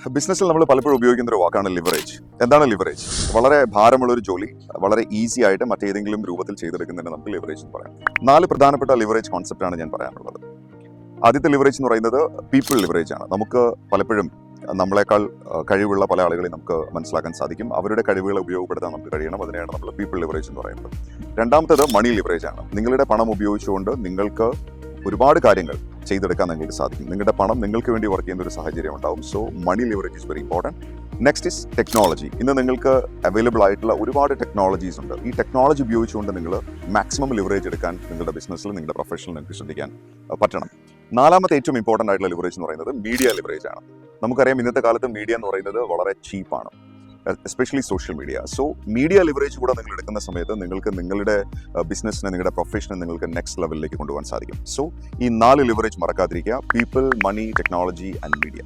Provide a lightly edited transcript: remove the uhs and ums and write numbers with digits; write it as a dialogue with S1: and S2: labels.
S1: ബിസിനസ്സിൽ നമ്മൾ പലപ്പോഴും ഉപയോഗിക്കുന്ന ഒരു വാക്കാണ് ലിവറേജ്. എന്താണ് ലിവറേജ്? വളരെ ഭാരമുള്ള ഒരു ജോലി വളരെ ഈസി ആയിട്ട് മറ്റേതെങ്കിലും രൂപത്തിൽ ചെയ്തെടുക്കുന്നതിന് നമുക്ക് ലിവറേജ് എന്ന് പറയാം. 4 പ്രധാനപ്പെട്ട ലിവറേജ് കോൺസെപ്റ്റാണ് ഞാൻ പറയാനുള്ളത്. ആദ്യത്തെ ലിവറേജ് എന്ന് പറയുന്നത് പീപ്പിൾ ലിവറേജ് ആണ്. നമുക്ക് പലപ്പോഴും നമ്മളെക്കാൾ കഴിവുള്ള പല ആളുകളെ നമുക്ക് മനസ്സിലാക്കാൻ സാധിക്കും. അവരുടെ കഴിവുകളെ ഉപയോഗപ്പെടുത്താൻ നമുക്ക് കഴിയണം. അതിനെയാണ് നമ്മൾ പീപ്പിൾ ലിവറേജ് എന്ന് പറയുന്നത്. രണ്ടാമത്തേത് മണി ലിവറേജ് ആണ്. നിങ്ങളുടെ പണം ഉപയോഗിച്ചുകൊണ്ട് നിങ്ങൾക്ക് ഒരുപാട് കാര്യങ്ങൾ ചെയ്തെടുക്കാൻ നിങ്ങൾക്ക് സാധിക്കും. നിങ്ങളുടെ പണം നിങ്ങൾക്ക് വേണ്ടി വർക്ക് ചെയ്യുന്ന ഒരു സാഹചര്യം ഉണ്ടാവും. So money leverage is very important. Next is technology. ഇന്ന് നിങ്ങൾക്ക് അവൈലബിൾ ആയിട്ടുള്ള ഒരുപാട് ടെക്നോളജീസ് ഉണ്ട്. ഈ ടെക്നോളജി ഉപയോഗിച്ചുകൊണ്ട് നിങ്ങൾ മാക്സിമം ലിവറേജ് എടുക്കാൻ നിങ്ങളുടെ ബിസിനസ്സിൽ നിങ്ങളുടെ പ്രൊഫഷനിൽ നിങ്ങൾക്ക് ശ്രദ്ധിക്കാൻ പറ്റണം. നാലാമത്തെ ഏറ്റവും ഇമ്പോർട്ടൻ്റ് ആയിട്ടുള്ള ലിവറേജ് എന്ന് പറയുന്നത് മീഡിയ ലിവറേജ് ആണ്. നമുക്കറിയാം ഇന്നത്തെ കാലത്ത് മീഡിയ എന്ന് പറയുന്നത് വളരെ ചീപ്പാണ്, especially social media. So media leverage കൂടെ നിങ്ങൾ എടുക്കുന്ന സമയത്ത് നിങ്ങൾക്ക് നിങ്ങളുടെ ബിസിനസ്സിനെ നിങ്ങളുടെ പ്രൊഫഷനെ നിങ്ങൾക്ക് നെക്സ്റ്റ് ലെവലിലേക്ക് കൊണ്ടുപോകാൻ സാധിക്കും. സോ ഈ 4 ലിവറേജ് മറക്കാതിരിക്കുക: people, money, technology and media.